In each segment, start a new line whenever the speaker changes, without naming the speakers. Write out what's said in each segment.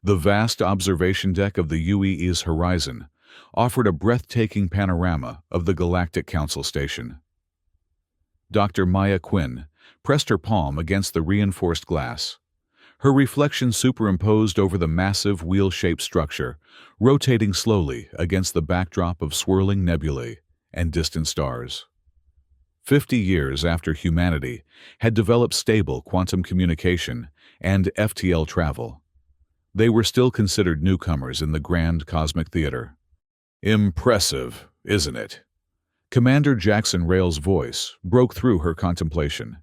The vast observation deck of the UEE's horizon offered a breathtaking panorama of the Galactic Council station. Dr. Maya Quinn pressed her palm against the reinforced glass. Her reflection superimposed over the massive wheel-shaped structure, rotating slowly against the backdrop of swirling nebulae and distant stars. 50 years after humanity had developed stable quantum communication and FTL travel, they were still considered newcomers in the grand cosmic theater. "Impressive, isn't it?" Commander Jackson Rail's voice broke through her contemplation.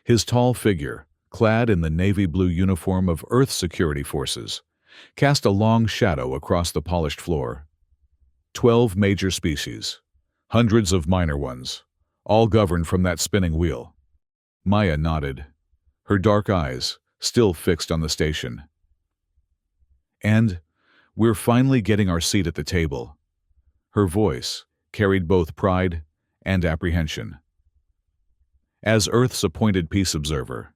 His tall figure, clad in the navy blue uniform of Earth's security forces, cast a long shadow across the polished floor. 12 major species, hundreds of minor ones, all governed from that spinning wheel. Maya nodded, her dark eyes still fixed on the station. "And we're finally getting our seat at the table." Her voice carried both pride and apprehension. As Earth's appointed peace observer,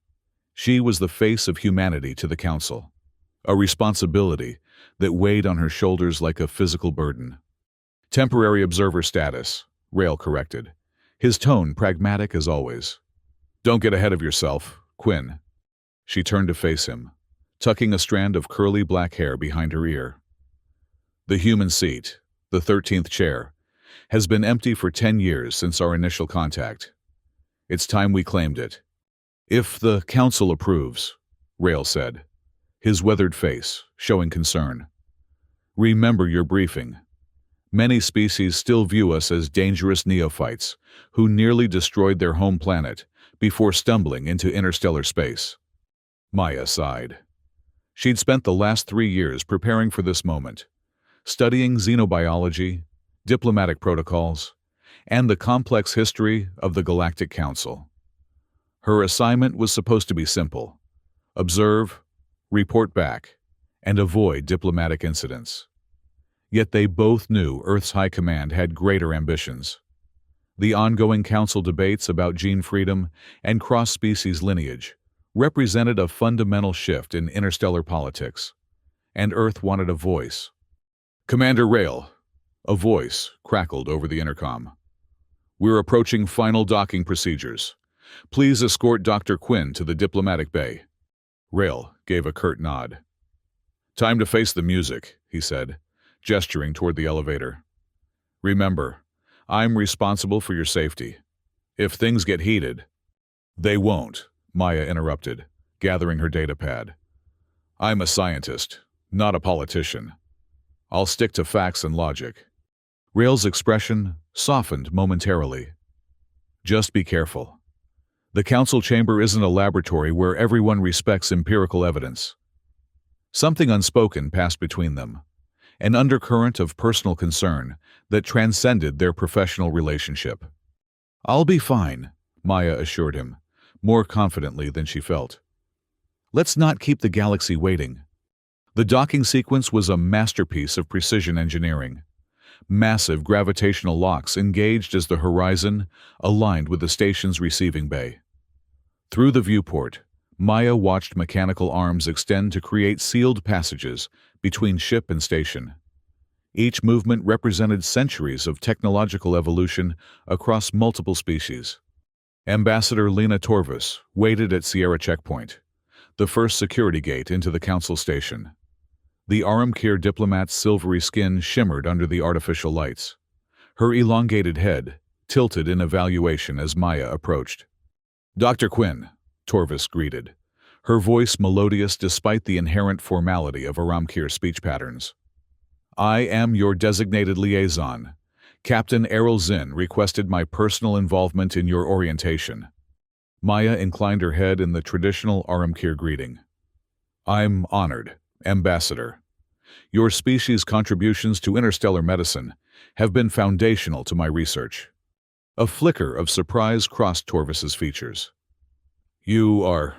she was the face of humanity to the Council, a responsibility that weighed on her shoulders like a physical burden. "Temporary observer status," Rail corrected, his tone pragmatic as always. "Don't get ahead of yourself, Quinn." She turned to face him, tucking a strand of curly black hair behind her ear. "The human seat, the 13th chair, has been empty for 10 years since our initial contact. It's time we claimed it." "If the Council approves," Rail said, his weathered face showing concern. "Remember your briefing. Many species still view us as dangerous neophytes who nearly destroyed their home planet before stumbling into interstellar space." Maya sighed. She'd spent the last 3 years preparing for this moment, studying xenobiology, diplomatic protocols, and the complex history of the Galactic Council. Her assignment was supposed to be simple: observe, report back, and avoid diplomatic incidents. Yet they both knew Earth's High Command had greater ambitions. The ongoing Council debates about gene freedom and cross-species lineage represented a fundamental shift in interstellar politics, and Earth wanted a voice. "Commander Rail," a voice crackled over the intercom. "We're approaching final docking procedures. Please escort Dr. Quinn to the diplomatic bay." Rail gave a curt nod. "Time to face the music," he said, gesturing toward the elevator. "Remember, I'm responsible for your safety. If things get heated—" "They won't," Maya interrupted, gathering her datapad. "I'm a scientist, not a politician. I'll stick to facts and logic." Rail's expression softened momentarily. "Just be careful. The Council chamber isn't a laboratory where everyone respects empirical evidence." Something unspoken passed between them, an undercurrent of personal concern that transcended their professional relationship. "I'll be fine," Maya assured him, more confidently than she felt. "Let's not keep the galaxy waiting." The docking sequence was a masterpiece of precision engineering. Massive gravitational locks engaged as the horizon aligned with the station's receiving bay. Through the viewport, Maya watched mechanical arms extend to create sealed passages between ship and station. Each movement represented centuries of technological evolution across multiple species. Ambassador Lena Torvis waited at Sierra Checkpoint, the first security gate into the Council station. The Aramkir diplomat's silvery skin shimmered under the artificial lights. Her elongated head tilted in evaluation as Maya approached. "Dr. Quinn," Torvis greeted, her voice melodious despite the inherent formality of Aramkir speech patterns. "I am your designated liaison. Captain Errol Zinn requested my personal involvement in your orientation." Maya inclined her head in the traditional Aramkir greeting. "I'm honored, Ambassador. Your species' contributions to interstellar medicine have been foundational to my research." A flicker of surprise crossed Torvis's features. "You are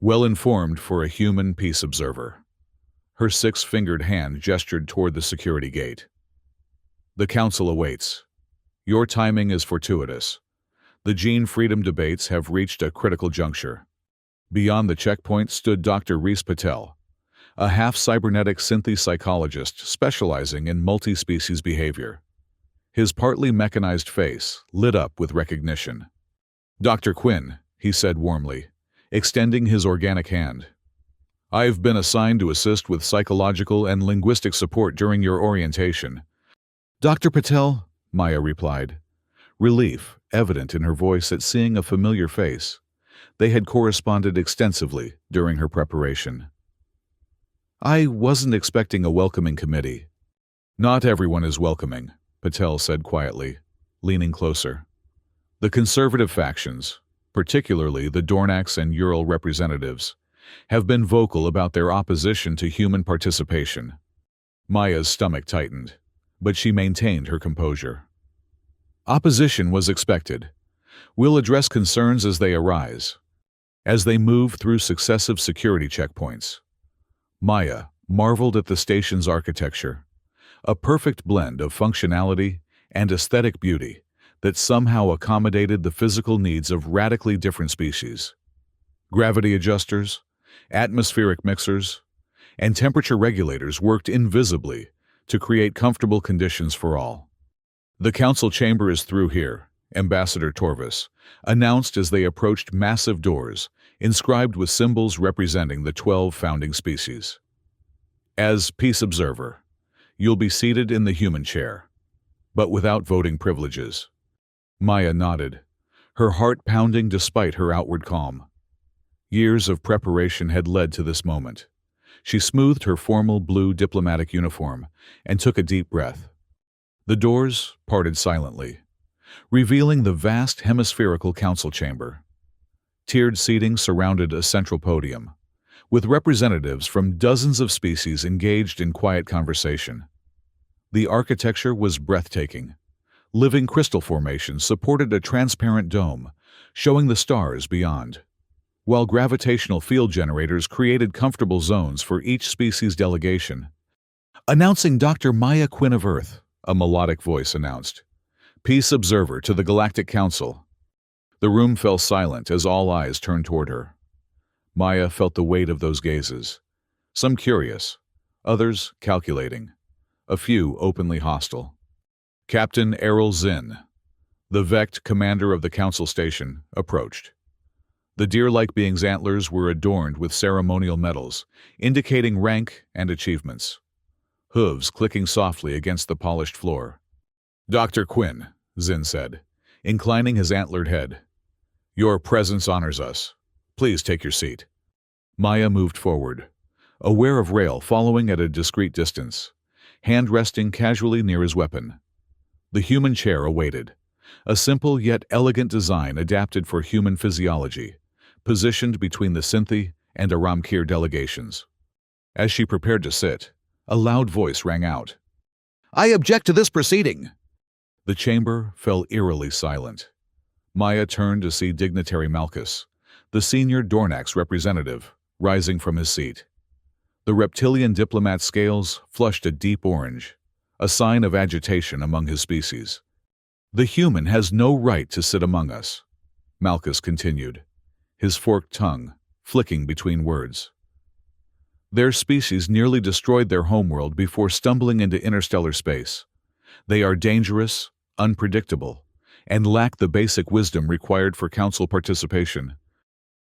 well-informed for a human peace observer." Her six-fingered hand gestured toward the security gate. "The Council awaits. Your timing is fortuitous. The gene freedom debates have reached a critical juncture." Beyond the checkpoint stood Dr. Reese Patel, a half-cybernetic synthespsychologist specializing in multi-species behavior. His partly mechanized face lit up with recognition. "Dr. Quinn," he said warmly, extending his organic hand. "I've been assigned to assist with psychological and linguistic support during your orientation." "Dr. Patel," Maya replied, relief evident in her voice at seeing a familiar face. They had corresponded extensively during her preparation. "I wasn't expecting a welcoming committee." "Not everyone is welcoming," Patel said quietly, leaning closer. "The conservative factions, particularly the Dornax and Ural representatives, have been vocal about their opposition to human participation." Maya's stomach tightened, but she maintained her composure. "Opposition was expected. We'll address concerns as they arise." As they moved through successive security checkpoints, Maya marveled at the station's architecture, a perfect blend of functionality and aesthetic beauty that somehow accommodated the physical needs of radically different species. Gravity adjusters, atmospheric mixers, and temperature regulators worked invisibly to create comfortable conditions for all. "The council chamber is through here," Ambassador Torvis announced as they approached massive doors inscribed with symbols representing the 12 founding species. "As peace observer, you'll be seated in the human chair, but without voting privileges." Maya nodded, her heart pounding despite her outward calm. Years of preparation had led to this moment. She smoothed her formal blue diplomatic uniform and took a deep breath. The doors parted silently, revealing the vast hemispherical council chamber. Tiered seating surrounded a central podium, with representatives from dozens of species engaged in quiet conversation. The architecture was breathtaking. Living crystal formations supported a transparent dome, showing the stars beyond, while gravitational field generators created comfortable zones for each species delegation. "Announcing Dr. Maya Quinn of Earth," a melodic voice announced. "Peace observer to the Galactic Council." The room fell silent as all eyes turned toward her. Maya felt the weight of those gazes, some curious, others calculating, a few openly hostile. Captain Errol Zinn, the Vect commander of the council station, approached. The deer-like being's antlers were adorned with ceremonial medals, indicating rank and achievements. Hooves clicking softly against the polished floor. "Dr. Quinn," Zinn said, inclining his antlered head. "Your presence honors us. Please take your seat." Maya moved forward, aware of Rail following at a discreet distance, hand resting casually near his weapon. The human chair awaited, a simple yet elegant design adapted for human physiology, positioned between the Synthi and Aramkir delegations. As she prepared to sit, a loud voice rang out. "I object to this proceeding!" The chamber fell eerily silent. Maya turned to see dignitary Malchus, the senior Dornax representative, rising from his seat. The reptilian diplomat's scales flushed a deep orange, a sign of agitation among his species. "The human has no right to sit among us," Malchus continued, his forked tongue flicking between words. "Their species nearly destroyed their homeworld before stumbling into interstellar space. They are dangerous, unpredictable, and lack the basic wisdom required for council participation."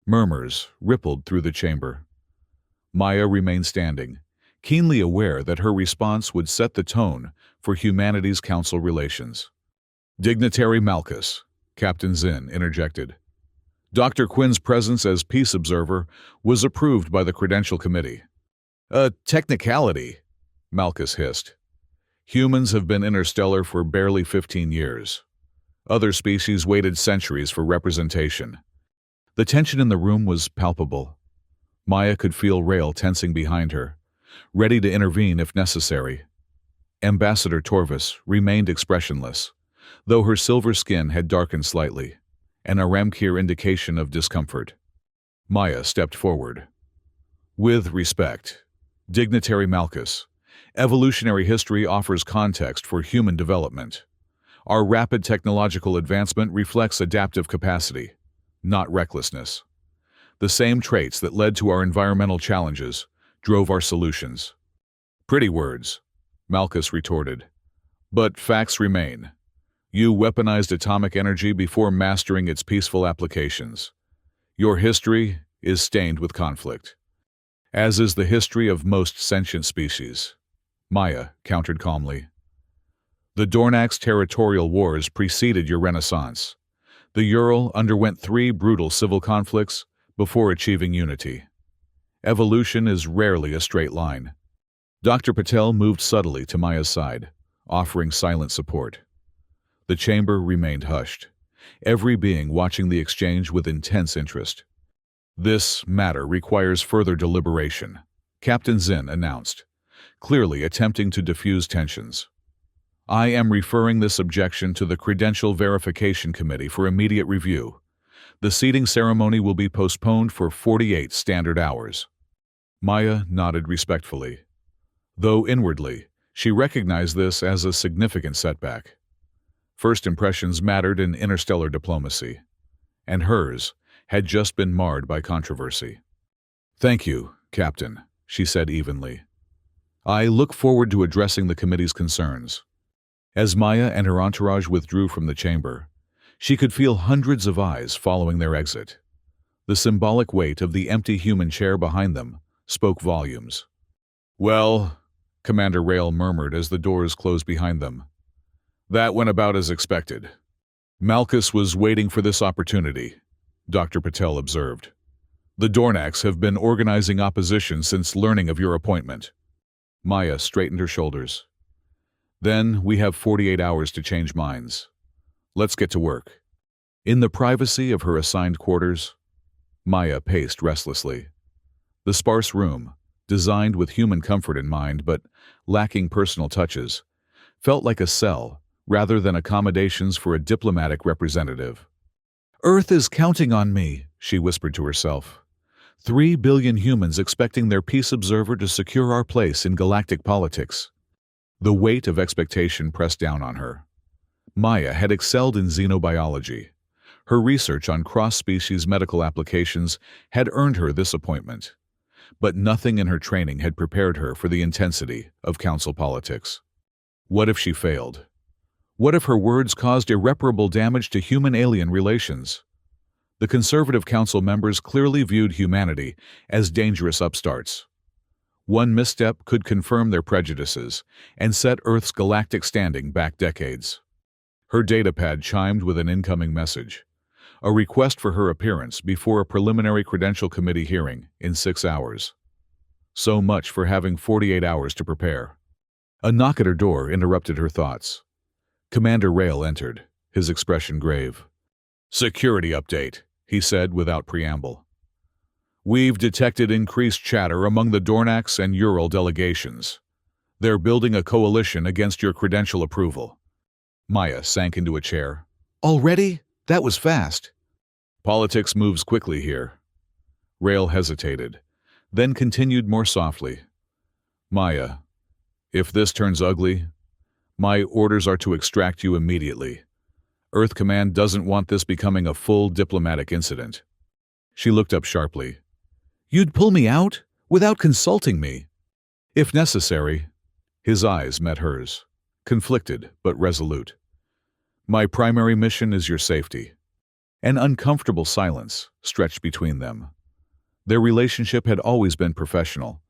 Murmurs rippled through the chamber. Maya remained standing, keenly aware that her response would set the tone for humanity's council relations. "Dignitary Malchus," Captain Zinn interjected. "Dr. Quinn's presence as peace observer was approved by the Credential Committee." "A technicality," Malchus hissed. "Humans have been interstellar for barely 15 years. Other species waited centuries for representation." The tension in the room was palpable. Maya could feel Rail tensing behind her, ready to intervene if necessary. Ambassador Torvis remained expressionless, though her silver skin had darkened slightly, an Aramkir indication of discomfort. Maya stepped forward. "With respect, Dignitary Malchus, evolutionary history offers context for human development. Our rapid technological advancement reflects adaptive capacity, not recklessness. The same traits that led to our environmental challenges drove our solutions. Pretty words, Malchus retorted. But facts remain. You weaponized atomic energy before mastering its peaceful applications. Your history is stained with conflict, as is the history of most sentient species, Maya countered calmly. The Dornak's territorial wars preceded your renaissance. The Ural underwent 3 brutal civil conflicts before achieving unity. Evolution is rarely a straight line. Dr. Patel moved subtly to Maya's side, offering silent support. The chamber remained hushed, every being watching the exchange with intense interest. This matter requires further deliberation, Captain Zinn announced, clearly attempting to diffuse tensions. I am referring this objection to the Credential Verification Committee for immediate review. The seating ceremony will be postponed for 48 standard hours. Maya nodded respectfully, though inwardly, she recognized this as a significant setback. First impressions mattered in interstellar diplomacy, and hers had just been marred by controversy. Thank you, Captain, she said evenly. I look forward to addressing the committee's concerns. As Maya and her entourage withdrew from the chamber, she could feel hundreds of eyes following their exit. The symbolic weight of the empty human chair behind them spoke volumes. Well, Commander Rail murmured as the doors closed behind them. That went about as expected. Malchus was waiting for this opportunity, Dr. Patel observed. The Dornaks have been organizing opposition since learning of your appointment. Maya straightened her shoulders. Then we have 48 hours to change minds. Let's get to work. In the privacy of her assigned quarters, Maya paced restlessly. The sparse room, designed with human comfort in mind but lacking personal touches, felt like a cell rather than accommodations for a diplomatic representative. Earth is counting on me, she whispered to herself. 3 billion humans expecting their peace observer to secure our place in galactic politics. The weight of expectation pressed down on her. Maya had excelled in xenobiology. Her research on cross-species medical applications had earned her this appointment. But nothing in her training had prepared her for the intensity of council politics. What if she failed? What if her words caused irreparable damage to human-alien relations? The conservative council members clearly viewed humanity as dangerous upstarts. One misstep could confirm their prejudices and set Earth's galactic standing back decades. Her datapad chimed with an incoming message, a request for her appearance before a preliminary credential committee hearing in 6 hours. So much for having 48 hours to prepare. A knock at her door interrupted her thoughts. Commander Rail entered, his expression grave. Security update, he said without preamble. We've detected increased chatter among the Dornaks and Ural delegations. They're building a coalition against your credential approval. Maya sank into a chair. Already? That was fast. Politics moves quickly here. Rail hesitated, then continued more softly. Maya, if this turns ugly, my orders are to extract you immediately. Earth Command doesn't want this becoming a full diplomatic incident. She looked up sharply. You'd pull me out? Without consulting me? If necessary. His eyes met hers, conflicted but resolute. My primary mission is your safety. An uncomfortable silence stretched between them. Their relationship had always been professional,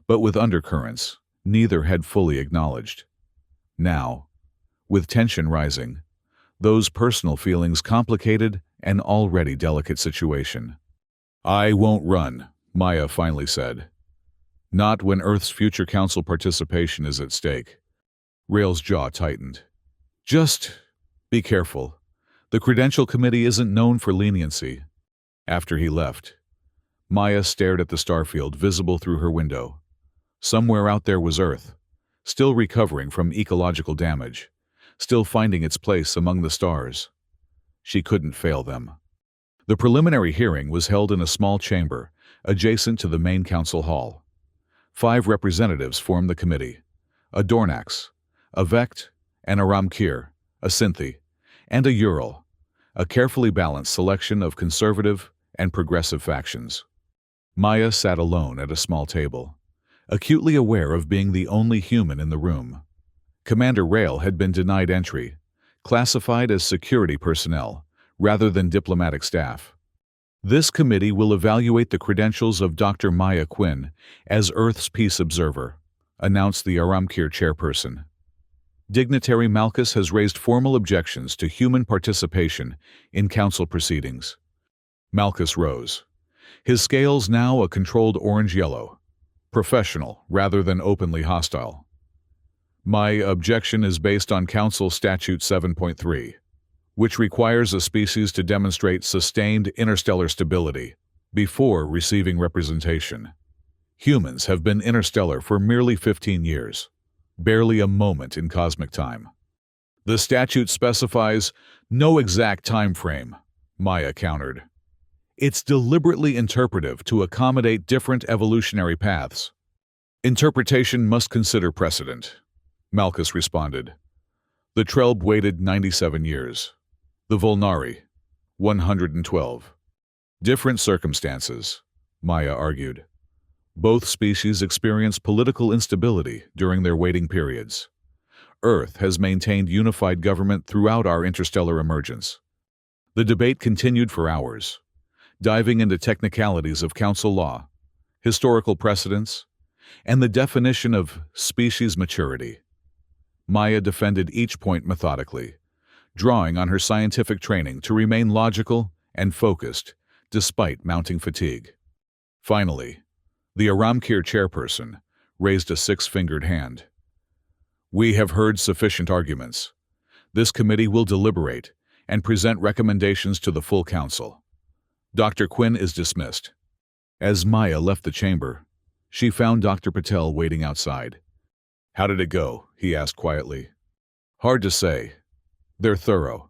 but with undercurrents neither had fully acknowledged. Now, with tension rising, those personal feelings complicated an already delicate situation. I won't run, Maya finally said. Not when Earth's future council participation is at stake. Rail's jaw tightened. Just be careful. The Credential Committee isn't known for leniency. After he left, Maya stared at the starfield visible through her window. Somewhere out there was Earth, still recovering from ecological damage, still finding its place among the stars. She couldn't fail them. The preliminary hearing was held in a small chamber adjacent to the main council hall. 5 representatives formed the committee: a Dornax, a Vect, and a Ramkir, a Synthi, and a Ural, a carefully balanced selection of conservative and progressive factions. Maya sat alone at a small table, acutely aware of being the only human in the room. Commander Rail had been denied entry, classified as security personnel, rather than diplomatic staff. This committee will evaluate the credentials of Dr. Maya Quinn as Earth's Peace Observer, announced the Aramkir chairperson. Dignitary Malchus has raised formal objections to human participation in council proceedings. Malchus rose, his scales now a controlled orange-yellow, professional rather than openly hostile. My objection is based on Council Statute 7.3, which requires a species to demonstrate sustained interstellar stability before receiving representation. Humans have been interstellar for merely 15 years, barely a moment in cosmic time. The statute specifies no exact time frame, Maya countered. It's deliberately interpretive to accommodate different evolutionary paths. Interpretation must consider precedent, Malchus responded. The Trelb waited 97 years. The Volnari, 112. Different circumstances, Maya argued. Both species experience political instability during their waiting periods. Earth has maintained unified government throughout our interstellar emergence. The debate continued for hours, diving into technicalities of council law, historical precedents, and the definition of species maturity. Maya defended each point methodically, drawing on her scientific training to remain logical and focused despite mounting fatigue. Finally, the Aramkir chairperson raised a six-fingered hand. We have heard sufficient arguments. This committee will deliberate and present recommendations to the full council. Dr. Quinn is dismissed. As Maya left the chamber, she found Dr. Patel waiting outside. How did it go? He asked quietly. Hard to say. They're thorough.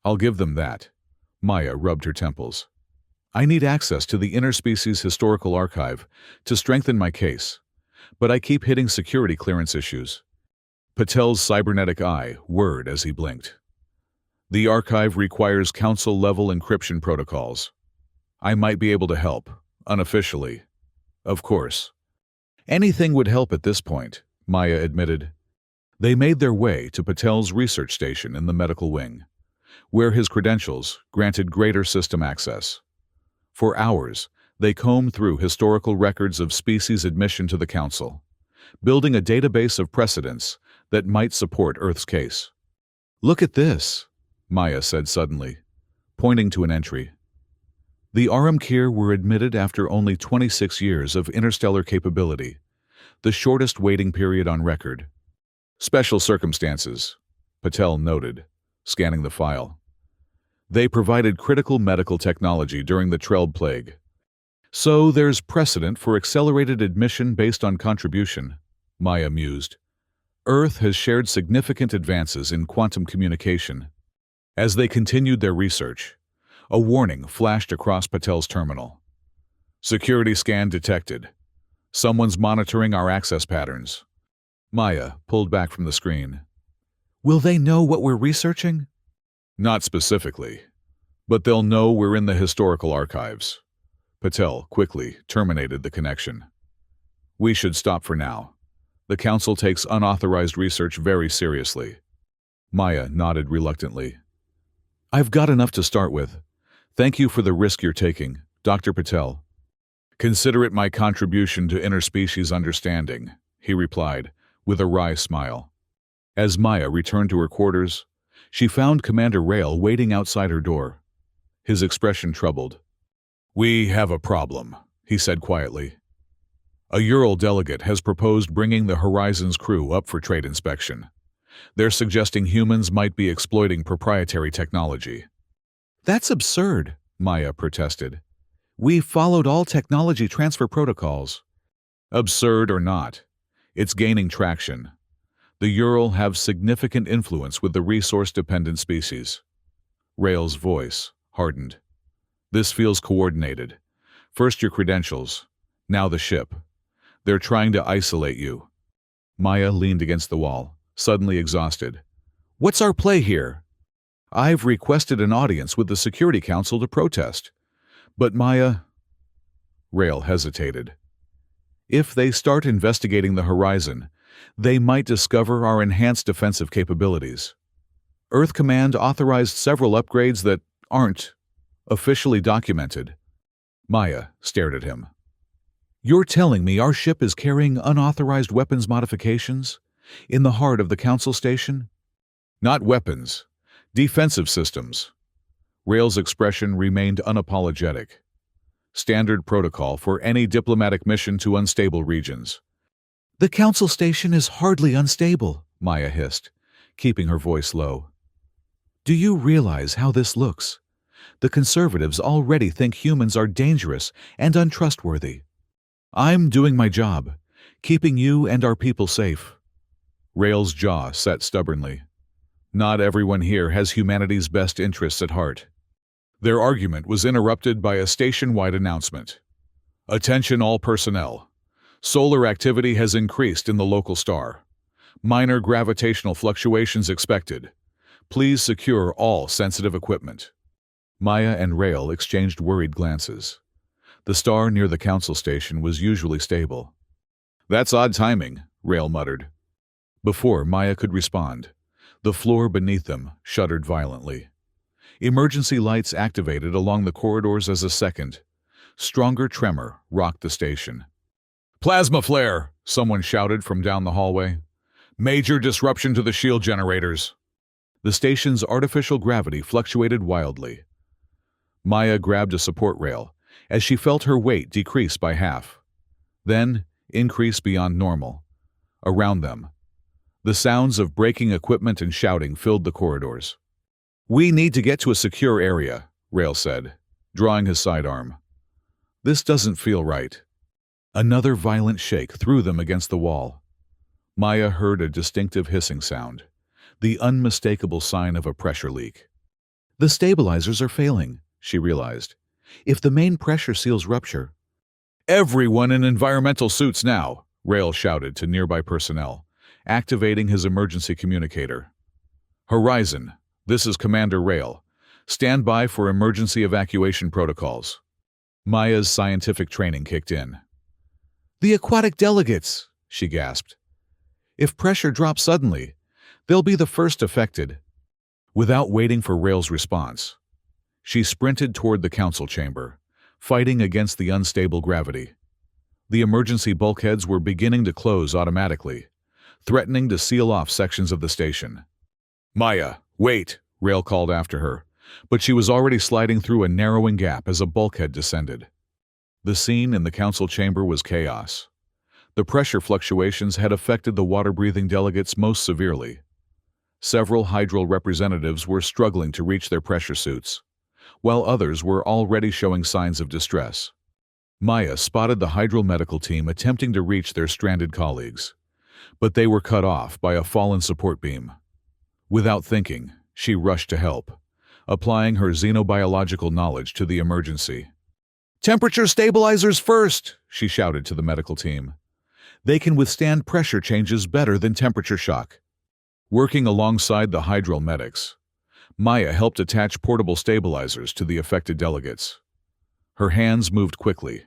I'll give them that. Maya rubbed her temples. I need access to the Interspecies Historical Archive to strengthen my case, but I keep hitting security clearance issues. Patel's cybernetic eye whirred as he blinked. The archive requires council-level encryption protocols. I might be able to help, unofficially. Of course. Anything would help at this point, Maya admitted. They made their way to Patel's research station in the medical wing, where his credentials granted greater system access. For hours, they combed through historical records of species admission to the council, building a database of precedents that might support Earth's case. Look at this, Maya said suddenly, pointing to an entry. The Aramkir were admitted after only 26 years of interstellar capability, the shortest waiting period on record. Special circumstances, Patel noted, scanning the file. They provided critical medical technology during the Trelb plague. So there's precedent for accelerated admission based on contribution, Maya mused. Earth has shared significant advances in quantum communication. As they continued their research, a warning flashed across Patel's terminal. Security scan detected. Someone's monitoring our access patterns. Maya pulled back from the screen. Will they know what we're researching? Not specifically, but they'll know we're in the historical archives. Patel quickly terminated the connection. We should stop for now. The council takes unauthorized research very seriously. Maya nodded reluctantly. I've got enough to start with. Thank you for the risk you're taking, Dr. Patel. Consider it my contribution to interspecies understanding, he replied, with a wry smile. As Maya returned to her quarters, she found Commander Rail waiting outside her door. His expression troubled. We have a problem, he said quietly. A Ural delegate has proposed bringing the Horizons crew up for trade inspection. They're suggesting humans might be exploiting proprietary technology. That's absurd, Maya protested. We followed all technology transfer protocols. Absurd or not, it's gaining traction. The Ural have significant influence with the resource-dependent species. Rail's voice hardened. This feels coordinated. First your credentials, now the ship. They're trying to isolate you. Maya leaned against the wall, suddenly exhausted. What's our play here? I've requested an audience with the Security Council to protest. But Maya... Rail hesitated. If they start investigating the horizon, they might discover our enhanced defensive capabilities. Earth Command authorized several upgrades that aren't officially documented. Maya stared at him. You're telling me our ship is carrying unauthorized weapons modifications in the heart of the Council Station? Not weapons, defensive systems. Rail's expression remained unapologetic. Standard protocol for any diplomatic mission to unstable regions. The Council Station is hardly unstable, Maya hissed, keeping her voice low. Do you realize how this looks? The conservatives already think humans are dangerous and untrustworthy. I'm doing my job, keeping you and our people safe. Rail's jaw set stubbornly. Not everyone here has humanity's best interests at heart. Their argument was interrupted by a station-wide announcement. Attention all personnel. Solar activity has increased in the local star. Minor gravitational fluctuations expected. Please secure all sensitive equipment. Maya and Rail exchanged worried glances. The star near the Council Station was usually stable. That's odd timing, Rail muttered. Before Maya could respond, the floor beneath them shuddered violently. Emergency lights activated along the corridors as a second, stronger tremor rocked the station. Plasma flare, someone shouted from down the hallway. Major disruption to the shield generators. The station's artificial gravity fluctuated wildly. Maya grabbed a support rail as she felt her weight decrease by half. Then increase beyond normal. Around them, the sounds of breaking equipment and shouting filled the corridors. We need to get to a secure area, Rail said, drawing his sidearm. This doesn't feel right. Another violent shake threw them against the wall. Maya heard a distinctive hissing sound, the unmistakable sign of a pressure leak. The stabilizers are failing, she realized. If the main pressure seals rupture... Everyone in environmental suits now, Rail shouted to nearby personnel, activating his emergency communicator. Horizon, this is Commander Rail. Stand by for emergency evacuation protocols. Maya's scientific training kicked in. The aquatic delegates, she gasped. If pressure drops suddenly, they'll be the first affected. Without waiting for Rail's response, she sprinted toward the council chamber, fighting against the unstable gravity. The emergency bulkheads were beginning to close automatically, threatening to seal off sections of the station. Maya, wait, Rail called after her, but she was already sliding through a narrowing gap as a bulkhead descended. The scene in the council chamber was chaos. The pressure fluctuations had affected the water-breathing delegates most severely. Several hydral representatives were struggling to reach their pressure suits, while others were already showing signs of distress. Maya spotted the hydral medical team attempting to reach their stranded colleagues, but they were cut off by a fallen support beam. Without thinking, she rushed to help, applying her xenobiological knowledge to the emergency. Temperature stabilizers first, she shouted to the medical team. They can withstand pressure changes better than temperature shock. Working alongside the hydral medics, Maya helped attach portable stabilizers to the affected delegates. Her hands moved quickly,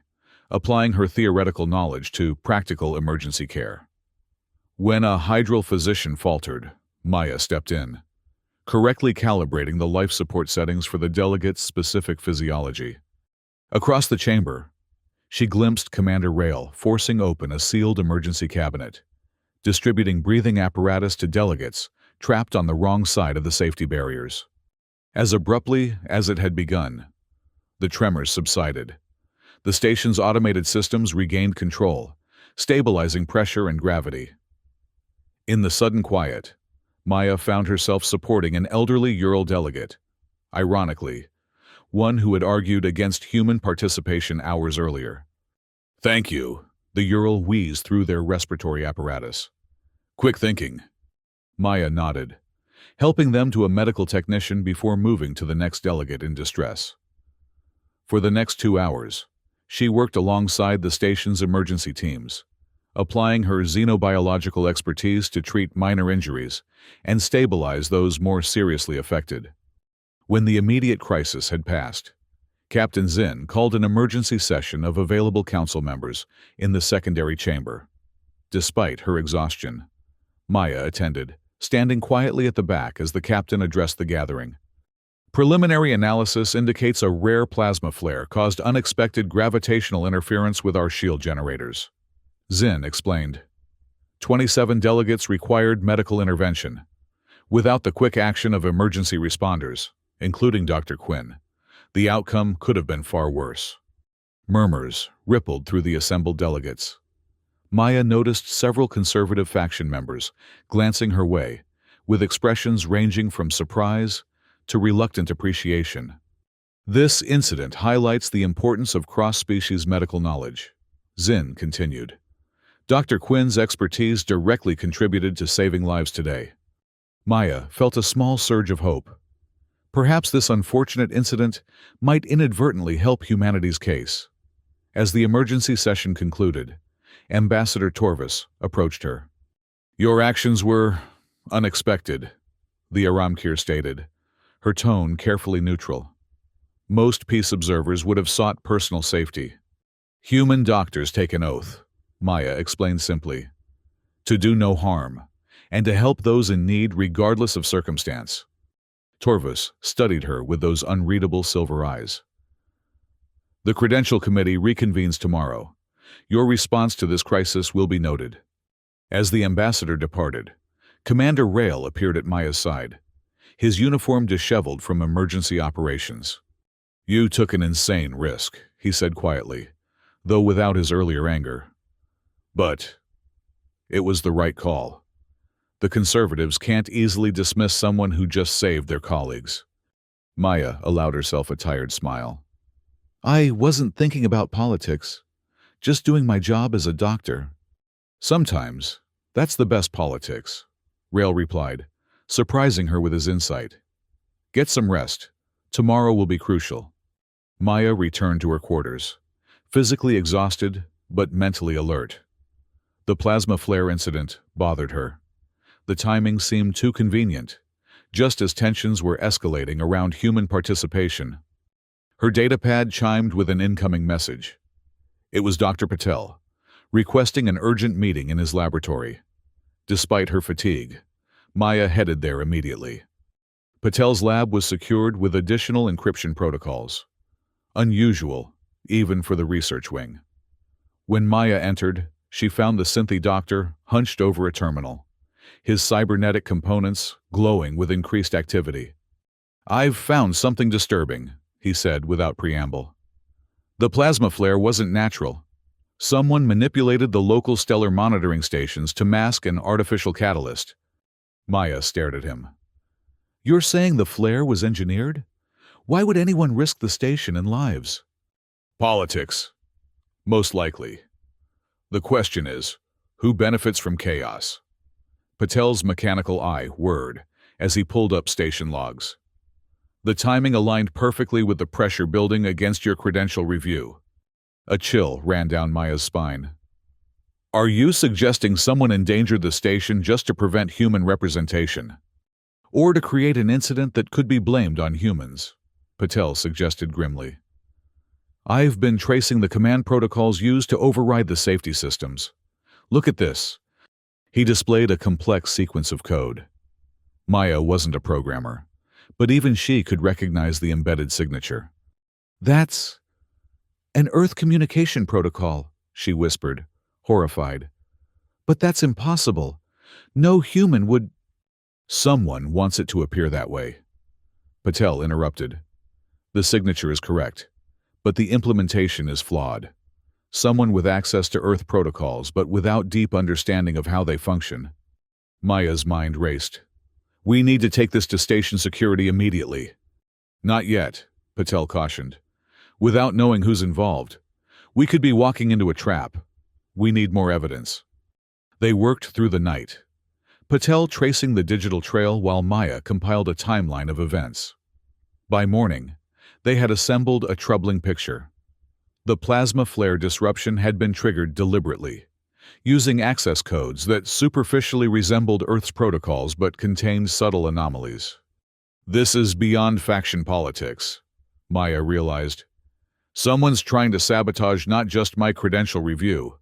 applying her theoretical knowledge to practical emergency care. When a hydral physician faltered, Maya stepped in, correctly calibrating the life support settings for the delegates' specific physiology. Across the chamber, she glimpsed Commander Rail forcing open a sealed emergency cabinet, distributing breathing apparatus to delegates trapped on the wrong side of the safety barriers. As abruptly as it had begun, the tremors subsided. The station's automated systems regained control, stabilizing pressure and gravity. In the sudden quiet, Maya found herself supporting an elderly Ural delegate, ironically, one who had argued against human participation hours earlier. Thank you, the Ural wheezed through their respiratory apparatus. Quick thinking. Maya nodded, helping them to a medical technician before moving to the next delegate in distress. For the next 2 hours, she worked alongside the station's emergency teams, applying her xenobiological expertise to treat minor injuries and stabilize those more seriously affected. When the immediate crisis had passed, Captain Zinn called an emergency session of available council members in the secondary chamber. Despite her exhaustion, Maya attended, standing quietly at the back as the captain addressed the gathering. Preliminary analysis indicates a rare plasma flare caused unexpected gravitational interference with our shield generators. Zinn explained. 27 delegates required medical intervention. Without the quick action of emergency responders, including Dr. Quinn, the outcome could have been far worse. Murmurs rippled through the assembled delegates. Maya noticed several conservative faction members glancing her way, with expressions ranging from surprise to reluctant appreciation. This incident highlights the importance of cross-species medical knowledge. Zinn continued. Dr. Quinn's expertise directly contributed to saving lives today. Maya felt a small surge of hope. Perhaps this unfortunate incident might inadvertently help humanity's case. As the emergency session concluded, Ambassador Torvis approached her. Your actions were unexpected, the Aramkir stated, her tone carefully neutral. Most peace observers would have sought personal safety. Human doctors take an oath, Maya explained simply, to do no harm, and to help those in need regardless of circumstance. Torvis studied her with those unreadable silver eyes. The Credential Committee reconvenes tomorrow. Your response to this crisis will be noted. As the ambassador departed, Commander Rail appeared at Maya's side, his uniform disheveled from emergency operations. You took an insane risk, he said quietly, though without his earlier anger. But it was the right call. The conservatives can't easily dismiss someone who just saved their colleagues. Maya allowed herself a tired smile. I wasn't thinking about politics, just doing my job as a doctor. Sometimes, that's the best politics, Rail replied, surprising her with his insight. Get some rest. Tomorrow will be crucial. Maya returned to her quarters, physically exhausted but mentally alert. The plasma flare incident bothered her. The timing seemed too convenient, just as tensions were escalating around human participation. Her datapad chimed with an incoming message. It was Dr. Patel, requesting an urgent meeting in his laboratory. Despite her fatigue, Maya headed there immediately. Patel's lab was secured with additional encryption protocols. Unusual, even for the research wing. When Maya entered, she found the Synthi doctor hunched over a terminal, his cybernetic components glowing with increased activity. I've found something disturbing, he said without preamble. The plasma flare wasn't natural. Someone manipulated the local stellar monitoring stations to mask an artificial catalyst. Maya stared at him. You're saying the flare was engineered? Why would anyone risk the station and lives? Politics. Most likely. The question is, who benefits from chaos? Patel's mechanical eye whirred as he pulled up station logs. The timing aligned perfectly with the pressure building against your credential review. A chill ran down Maya's spine. Are you suggesting someone endangered the station just to prevent human representation? Or to create an incident that could be blamed on humans? Patel suggested grimly. I've been tracing the command protocols used to override the safety systems. Look at this. He displayed a complex sequence of code. Maya wasn't a programmer, but even she could recognize the embedded signature. That's an Earth communication protocol, she whispered, horrified. But that's impossible. No human would... Someone wants it to appear that way. Patel interrupted. The signature is correct, but the implementation is flawed. Someone with access to Earth protocols, but without deep understanding of how they function. Maya's mind raced. We need to take this to station security immediately. Not yet, Patel cautioned. Without knowing who's involved, we could be walking into a trap. We need more evidence. They worked through the night, Patel tracing the digital trail while Maya compiled a timeline of events. By morning, they had assembled a troubling picture. The plasma flare disruption had been triggered deliberately, using access codes that superficially resembled Earth's protocols but contained subtle anomalies. This is beyond faction politics, Maya realized. Someone's trying to sabotage not just my credential review,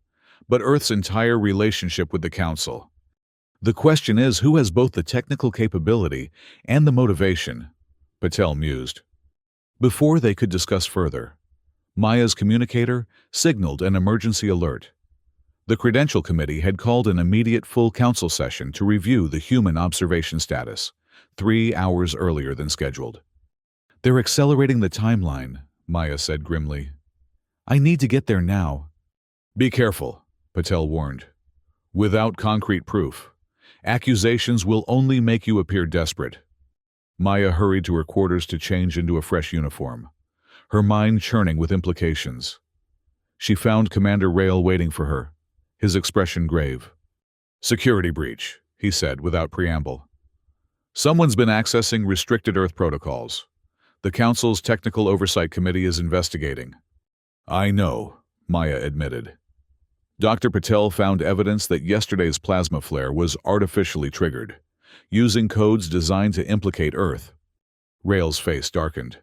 but Earth's entire relationship with the Council. The question is, who has both the technical capability and the motivation? Patel mused. Before they could discuss further, Maya's communicator signaled an emergency alert. The Credential Committee had called an immediate full council session to review the human observation status, 3 hours earlier than scheduled. They're accelerating the timeline, Maya said grimly. I need to get there now. Be careful, Patel warned. Without concrete proof, accusations will only make you appear desperate. Maya hurried to her quarters to change into a fresh uniform, her mind churning with implications. She found Commander Rail waiting for her, his expression grave. Security breach, he said without preamble. Someone's been accessing restricted Earth protocols. The Council's Technical Oversight Committee is investigating. I know, Maya admitted. Dr. Patel found evidence that yesterday's plasma flare was artificially triggered, using codes designed to implicate Earth. Rail's face darkened.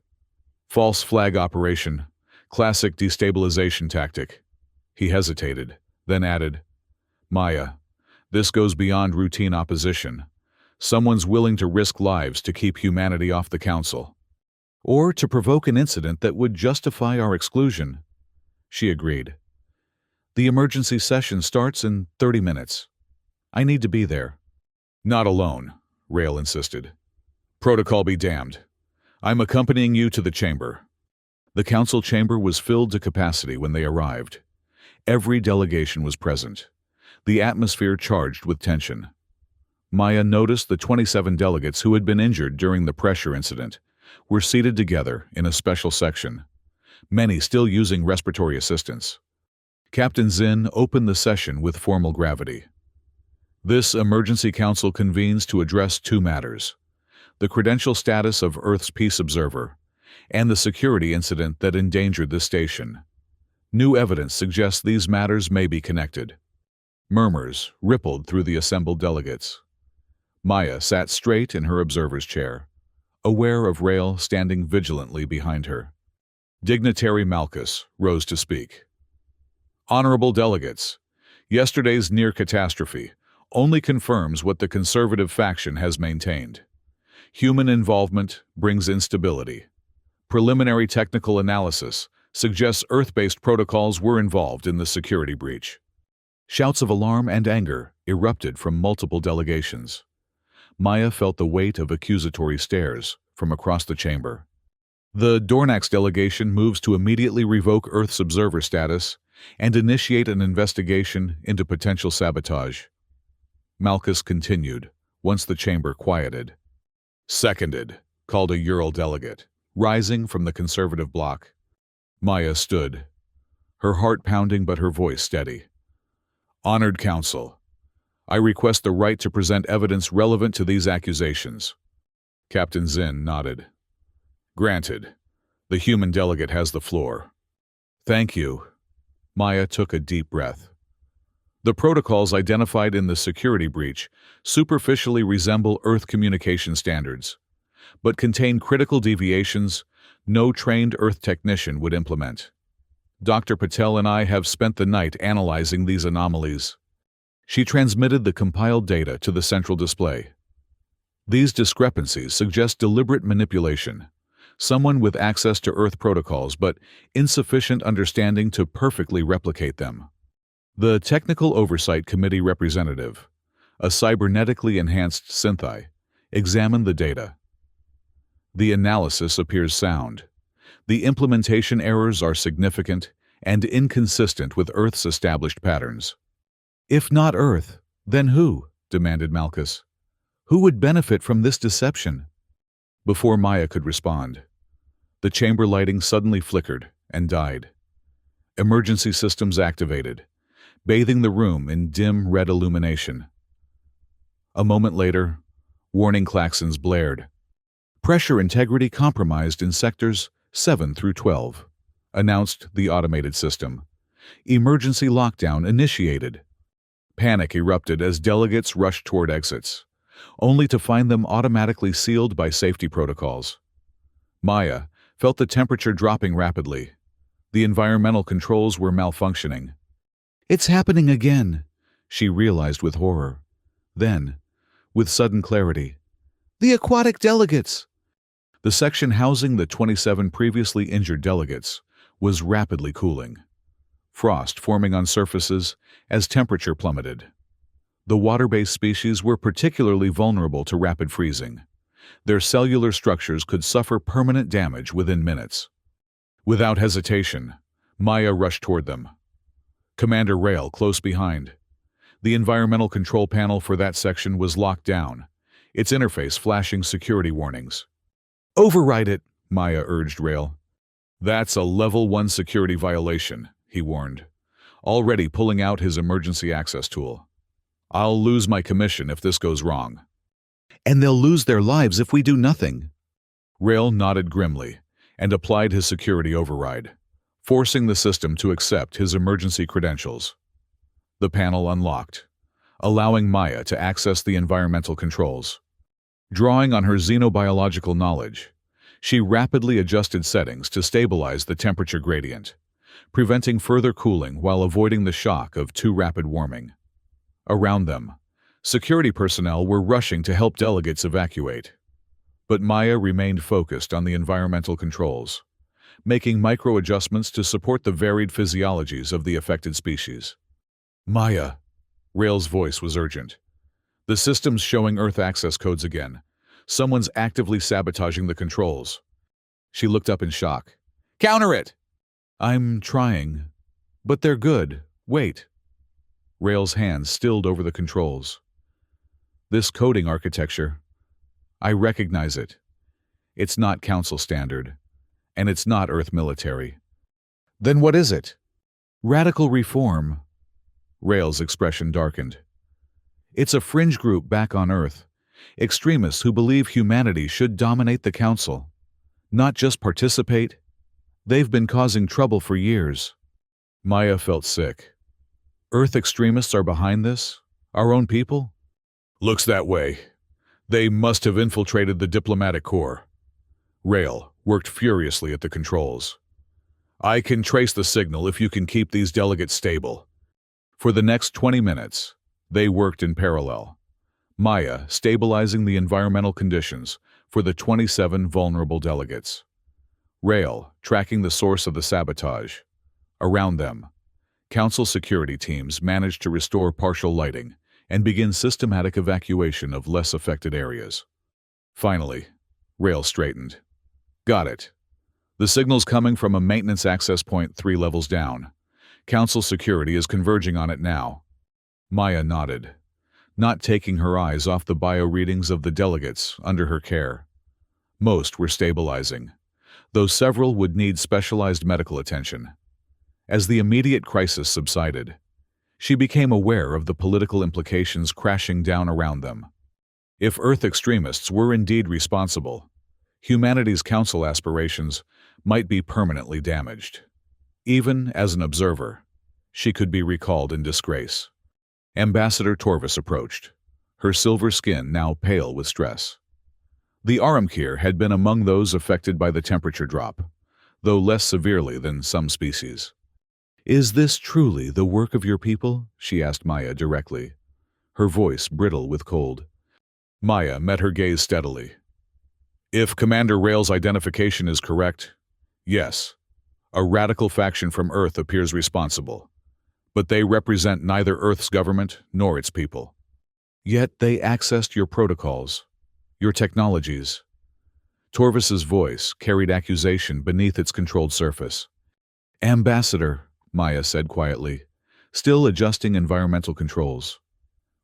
False flag operation, classic destabilization tactic. He hesitated, then added, Maya, this goes beyond routine opposition. Someone's willing to risk lives to keep humanity off the Council. Or to provoke an incident that would justify our exclusion. She agreed. The emergency session starts in 30 minutes. I need to be there. Not alone, Rail insisted. Protocol be damned. I'm accompanying you to the chamber. The council chamber was filled to capacity when they arrived. Every delegation was present, the atmosphere charged with tension. Maya noticed the 27 delegates who had been injured during the pressure incident were seated together in a special section, many still using respiratory assistance. Captain Zinn opened the session with formal gravity. This emergency council convenes to address 2 matters: the credential status of Earth's peace observer and the security incident that endangered the station. New evidence suggests these matters may be connected. Murmurs rippled through the assembled delegates. Maya sat straight in her observer's chair, aware of Rail standing vigilantly behind her. Dignitary Malchus rose to speak. Honorable delegates, yesterday's near catastrophe only confirms what the conservative faction has maintained. Human involvement brings instability. Preliminary technical analysis suggests Earth-based protocols were involved in the security breach. Shouts of alarm and anger erupted from multiple delegations. Maya felt the weight of accusatory stares from across the chamber. The Dornax delegation moves to immediately revoke Earth's observer status and initiate an investigation into potential sabotage. Malchus continued, once the chamber quieted. Seconded, called a Ural delegate, rising from the conservative bloc. Maya stood, her heart pounding but her voice steady. Honored Council, I request the right to present evidence relevant to these accusations. Captain Zinn nodded. Granted. The human delegate has the floor. Thank you. Maya took a deep breath. The protocols identified in the security breach superficially resemble Earth communication standards, but contain critical deviations no trained Earth technician would implement. Dr. Patel and I have spent the night analyzing these anomalies. She transmitted the compiled data to the central display. These discrepancies suggest deliberate manipulation, someone with access to Earth protocols but insufficient understanding to perfectly replicate them. The Technical Oversight Committee representative, a cybernetically enhanced synthi, examined the data. The analysis appears sound. The implementation errors are significant and inconsistent with Earth's established patterns. If not Earth, then who? Demanded Malchus. Who would benefit from this deception? Before Maya could respond, the chamber lighting suddenly flickered and died. Emergency systems activated, bathing the room in dim red illumination. A moment later, warning klaxons blared. Pressure integrity compromised in sectors 7 through 12, announced the automated system. Emergency lockdown initiated. Panic erupted as delegates rushed toward exits, only to find them automatically sealed by safety protocols. Maya felt the temperature dropping rapidly. The environmental controls were malfunctioning. "It's happening again," she realized with horror. Then, with sudden clarity, "The aquatic delegates!" The section housing the 27 previously injured delegates was rapidly cooling. Frost forming on surfaces as temperature plummeted. The water-based species were particularly vulnerable to rapid freezing. Their cellular structures could suffer permanent damage within minutes. Without hesitation, Maya rushed toward them. Commander Rail close behind. The environmental control panel for that section was locked down, its interface flashing security warnings. "Override it," Maya urged Rail. "That's a Level 1 security violation," he warned, already pulling out his emergency access tool. "I'll lose my commission if this goes wrong." "And they'll lose their lives if we do nothing." Rail nodded grimly and applied his security override, forcing the system to accept his emergency credentials. The panel unlocked, allowing Maya to access the environmental controls. Drawing on her xenobiological knowledge, she rapidly adjusted settings to stabilize the temperature gradient, preventing further cooling while avoiding the shock of too rapid warming. Around them, security personnel were rushing to help delegates evacuate. But Maya remained focused on the environmental controls, making micro-adjustments to support the varied physiologies of the affected species. "Maya," Rail's voice was urgent. "The system's showing Earth access codes again. Someone's actively sabotaging the controls." She looked up in shock. "Counter it!" "I'm trying. But they're good. Wait." Rail's hands stilled over the controls. "This coding architecture, I recognize it. It's not Council standard, and it's not Earth military." "Then what is it?" "Radical reform." Rail's expression darkened. "It's a fringe group back on Earth, extremists who believe humanity should dominate the Council, not just participate. They've been causing trouble for years." Maya felt sick. Earth extremists are behind this? Our own people? "Looks that way. They must have infiltrated the diplomatic corps." Rail worked furiously at the controls. "I can trace the signal if you can keep these delegates stable." For the next 20 minutes, they worked in parallel. Maya stabilizing the environmental conditions for the 27 vulnerable delegates. Rail tracking the source of the sabotage. Around them, Council security teams managed to restore partial lighting and begin systematic evacuation of less affected areas. Finally, Rail straightened. "Got it. The signal's coming from a maintenance access point 3 levels down. Council security is converging on it now." Maya nodded, not taking her eyes off the bio readings of the delegates under her care. Most were stabilizing, though several would need specialized medical attention. As the immediate crisis subsided, she became aware of the political implications crashing down around them. If Earth extremists were indeed responsible, humanity's Council aspirations might be permanently damaged. Even as an observer, she could be recalled in disgrace. Ambassador Torvis approached, her silver skin now pale with stress. The Aramkir had been among those affected by the temperature drop, though less severely than some species. "Is this truly the work of your people?" she asked Maya directly, her voice brittle with cold. Maya met her gaze steadily. "If Commander Rail's identification is correct, yes, a radical faction from Earth appears responsible, but they represent neither Earth's government nor its people. Yet they accessed your protocols, your technologies." Torvis's voice carried accusation beneath its controlled surface. "Ambassador," Maya said quietly, still adjusting environmental controls.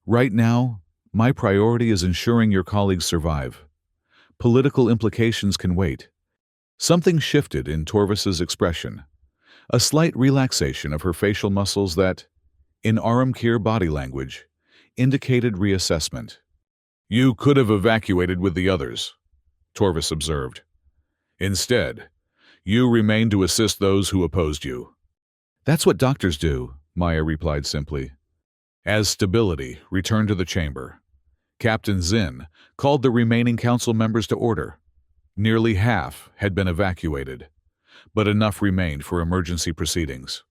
"Right now, my priority is ensuring your colleagues survive. Political implications can wait." Something shifted in Torvis's expression, a slight relaxation of her facial muscles that, in Aramkir body language, indicated reassessment. "You could have evacuated with the others," Torvis observed. "Instead, you remained to assist those who opposed you." "That's what doctors do," Maya replied simply. As stability returned to the chamber, Captain Zinn called the remaining council members to order. Nearly half had been evacuated, but enough remained for emergency proceedings.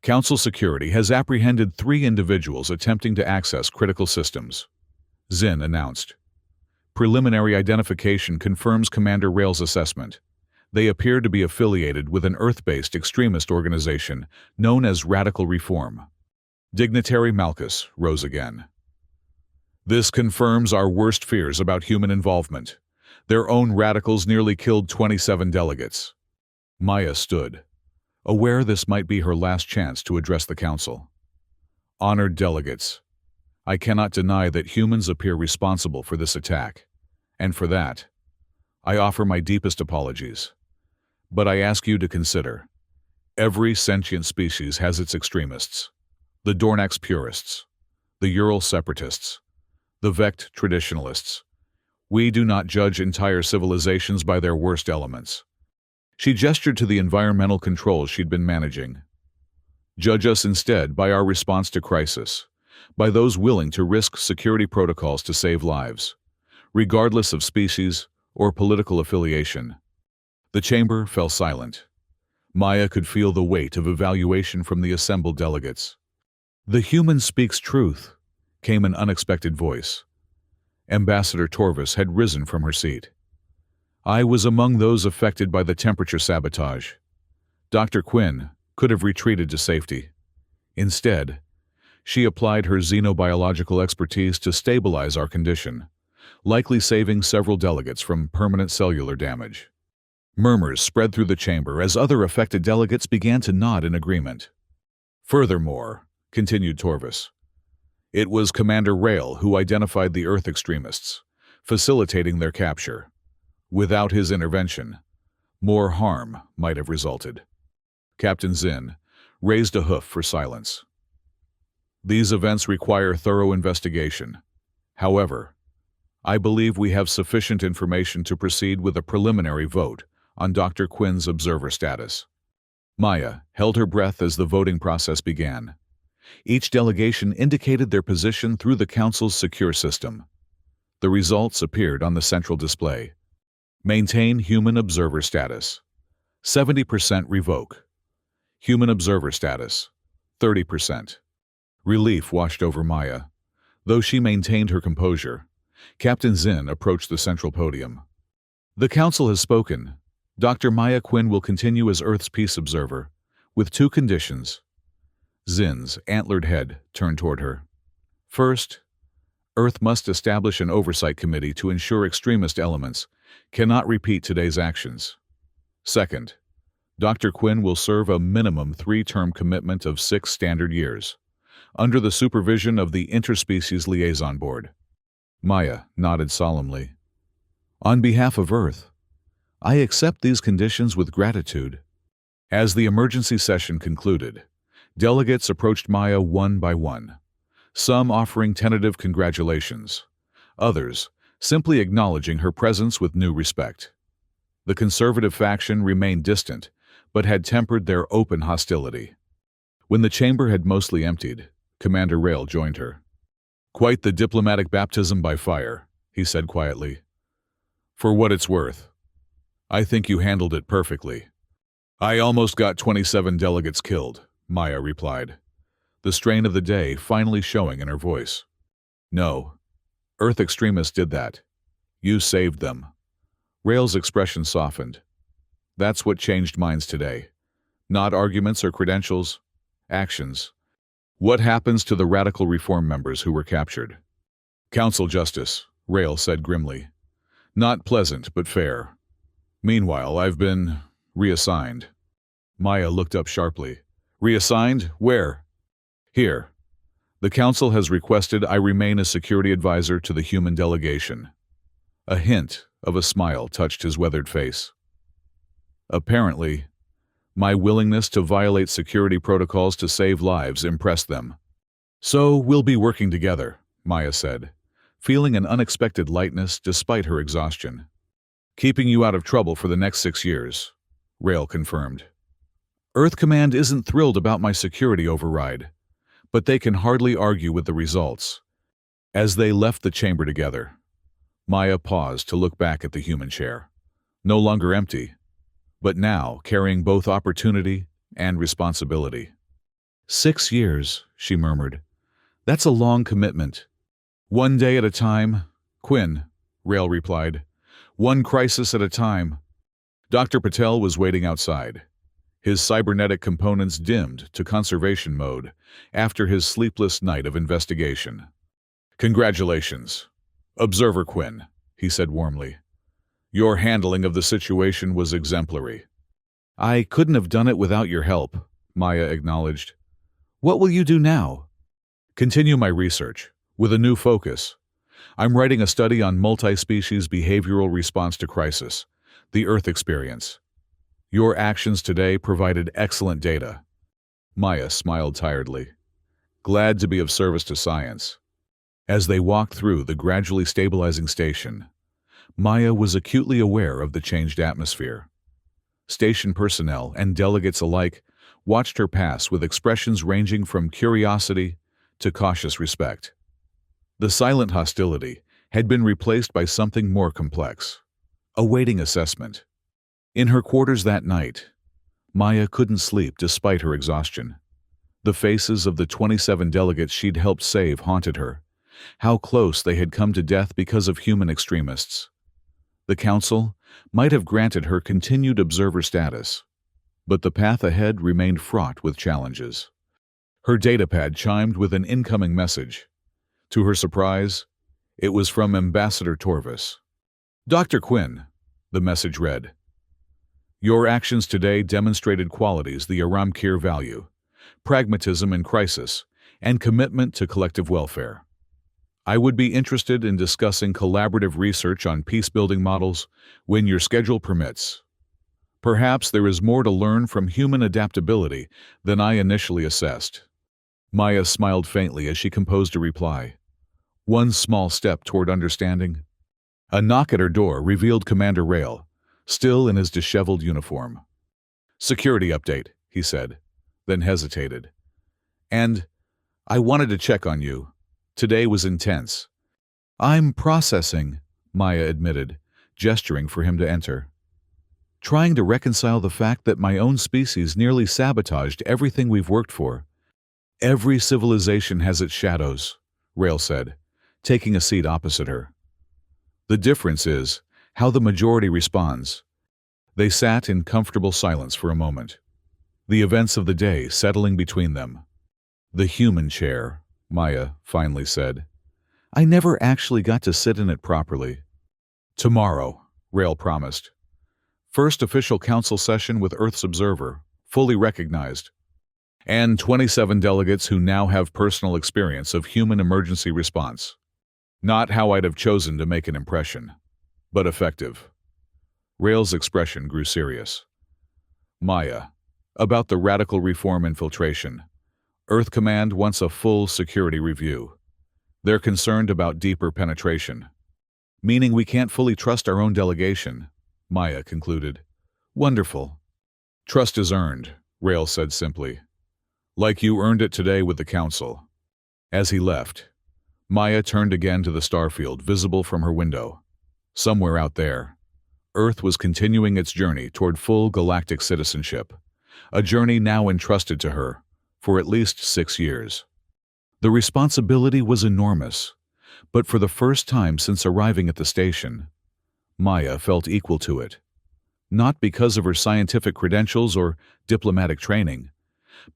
Council security has apprehended 3 individuals attempting to access critical systems, Zinn announced. Preliminary identification confirms Commander Rail's assessment. They appear to be affiliated with an Earth-based extremist organization known as Radical Reform. Dignitary Malchus rose again. This confirms our worst fears about human involvement. Their own radicals nearly killed 27 delegates. Maya stood, aware this might be her last chance to address the council. Honored delegates, I cannot deny that humans appear responsible for this attack, and for that, I offer my deepest apologies. But I ask you to consider, every sentient species has its extremists. The Dornax purists, the Ural separatists, the Vect traditionalists. We do not judge entire civilizations by their worst elements. She gestured to the environmental controls she'd been managing. Judge us instead by our response to crisis, by those willing to risk security protocols to save lives, regardless of species or political affiliation. The chamber fell silent. Maya could feel the weight of evaluation from the assembled delegates. "The human speaks truth," came an unexpected voice. Ambassador Torvis had risen from her seat. "I was among those affected by the temperature sabotage. Dr. Quinn could have retreated to safety. Instead, she applied her xenobiological expertise to stabilize our condition, likely saving several delegates from permanent cellular damage." Murmurs spread through the chamber as other affected delegates began to nod in agreement. "Furthermore," continued Torvis, "it was Commander Rail who identified the Earth extremists, facilitating their capture. Without his intervention, more harm might have resulted." Captain Zinn raised a hoof for silence. "These events require thorough investigation. However, I believe we have sufficient information to proceed with a preliminary vote on Dr. Quinn's observer status." Maya held her breath as the voting process began. Each delegation indicated their position through the Council's secure system. The results appeared on the central display. Maintain human observer status. 70% revoke. Human observer status. 30%. Relief washed over Maya. Though she maintained her composure, Captain Zinn approached the central podium. "The Council has spoken. Dr. Maya Quinn will continue as Earth's peace observer, with 2 conditions." Zinn's antlered head turned toward her. "First, Earth must establish an oversight committee to ensure extremist elements cannot repeat today's actions. Second, Dr. Quinn will serve a minimum 3-term commitment of 6 standard years, under the supervision of the Interspecies Liaison Board." Maya nodded solemnly. "On behalf of Earth, I accept these conditions with gratitude." As the emergency session concluded, delegates approached Maya one by one, some offering tentative congratulations, others simply acknowledging her presence with new respect. The conservative faction remained distant, but had tempered their open hostility. When the chamber had mostly emptied, Commander Rail joined her. "Quite the diplomatic baptism by fire," he said quietly. "For what it's worth, I think you handled it perfectly." "I almost got 27 delegates killed," Maya replied, the strain of the day finally showing in her voice. "No, Earth extremists did that. You saved them." Rail's expression softened. "That's what changed minds today. Not arguments or credentials, actions. What happens to the Radical Reform members who were captured?" "Council justice," Rail said grimly. "Not pleasant, but fair. Meanwhile, I've been reassigned." Maya looked up sharply. "Reassigned? Where?" "Here. The Council has requested I remain a security advisor to the human delegation." A hint of a smile touched his weathered face. "Apparently, my willingness to violate security protocols to save lives impressed them. So we'll be working together," Maya said, feeling an unexpected lightness despite her exhaustion. "Keeping you out of trouble for the next 6 years," Rail confirmed. "Earth Command isn't thrilled about my security override, but they can hardly argue with the results." As they left the chamber together, Maya paused to look back at the human chair. No longer empty, but now carrying both opportunity and responsibility. 6 years, she murmured. That's a long commitment. One day at a time, Quinn, Rail replied. One crisis at a time. Dr. Patel was waiting outside. His cybernetic components dimmed to conservation mode after his sleepless night of investigation. Congratulations, Observer Quinn, he said warmly. Your handling of the situation was exemplary. I couldn't have done it without your help, Maya acknowledged. What will you do now? Continue my research, with a new focus. I'm writing a study on multi-species behavioral response to crisis, the Earth experience. Your actions today provided excellent data. Maya smiled tiredly. Glad to be of service to science. As they walked through the gradually stabilizing station, Maya was acutely aware of the changed atmosphere. Station personnel and delegates alike watched her pass with expressions ranging from curiosity to cautious respect. The silent hostility had been replaced by something more complex, awaiting assessment. In her quarters that night, Maya couldn't sleep despite her exhaustion. The faces of the 27 delegates she'd helped save haunted her, how close they had come to death because of human extremists. The Council might have granted her continued observer status, but the path ahead remained fraught with challenges. Her datapad chimed with an incoming message. To her surprise, it was from Ambassador Torvis. Dr. Quinn, the message read, your actions today demonstrated qualities the Aramkir value, pragmatism in crisis, and commitment to collective welfare. I would be interested in discussing collaborative research on peace-building models when your schedule permits. Perhaps there is more to learn from human adaptability than I initially assessed. Maya smiled faintly as she composed a reply. One small step toward understanding. A knock at her door revealed Commander Rail, still in his disheveled uniform. Security update, he said, then hesitated. And I wanted to check on you. Today was intense. I'm processing, Maya admitted, gesturing for him to enter. Trying to reconcile the fact that my own species nearly sabotaged everything we've worked for. Every civilization has its shadows, Rail said, taking a seat opposite her. The difference is how the majority responds. They sat in comfortable silence for a moment, the events of the day settling between them. The human chair, Maya finally said. I never actually got to sit in it properly. Tomorrow, Rail promised. First official council session with Earth's observer, fully recognized. And 27 delegates who now have personal experience of human emergency response. Not how I'd have chosen to make an impression, but effective. Rail's expression grew serious. Maya, about the radical reform infiltration. Earth Command wants a full security review. They're concerned about deeper penetration. Meaning we can't fully trust our own delegation, Maya concluded. Wonderful. Trust is earned, Rail said simply. Like you earned it today with the Council. As he left, Maya turned again to the starfield visible from her window. Somewhere out there, Earth was continuing its journey toward full galactic citizenship, a journey now entrusted to her for at least 6 years. The responsibility was enormous, but for the first time since arriving at the station, Maya felt equal to it. Not because of her scientific credentials or diplomatic training,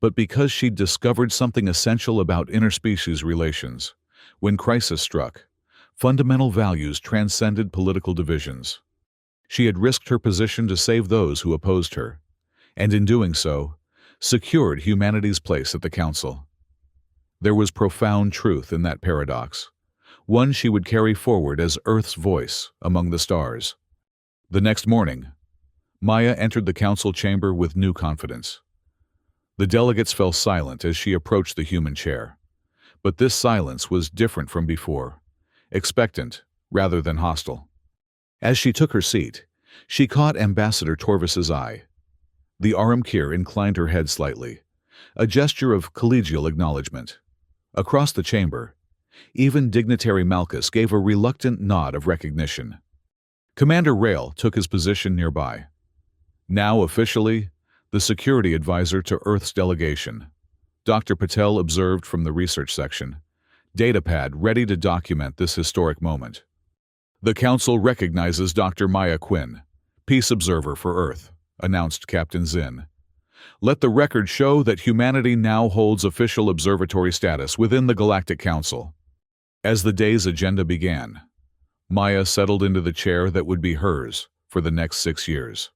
but because she'd discovered something essential about interspecies relations. When crisis struck, fundamental values transcended political divisions. She had risked her position to save those who opposed her, and in doing so, secured humanity's place at the Council. There was profound truth in that paradox, one she would carry forward as Earth's voice among the stars. The next morning, Maya entered the Council chamber with new confidence. The delegates fell silent as she approached the human chair. But this silence was different from before, expectant rather than hostile. As she took her seat, she caught Ambassador Torvis's eye. The Aramkir inclined her head slightly, a gesture of collegial acknowledgement. Across the chamber, even dignitary Malchus gave a reluctant nod of recognition. Commander Rail took his position nearby. Now officially, the security advisor to Earth's delegation. Dr. Patel observed from the research section, datapad ready to document this historic moment. The Council recognizes Dr. Maya Quinn, Peace Observer for Earth, announced Captain Zinn. Let the record show that humanity now holds official observatory status within the Galactic Council. As the day's agenda began, Maya settled into the chair that would be hers for the next 6 years.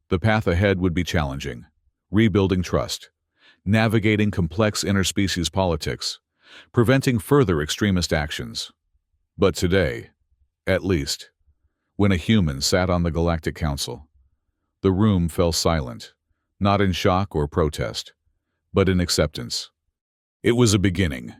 The path ahead would be challenging, rebuilding trust, navigating complex interspecies politics, preventing further extremist actions. But today, at least, when a human sat on the Galactic Council, the room fell silent, not in shock or protest, but in acceptance. It was a beginning,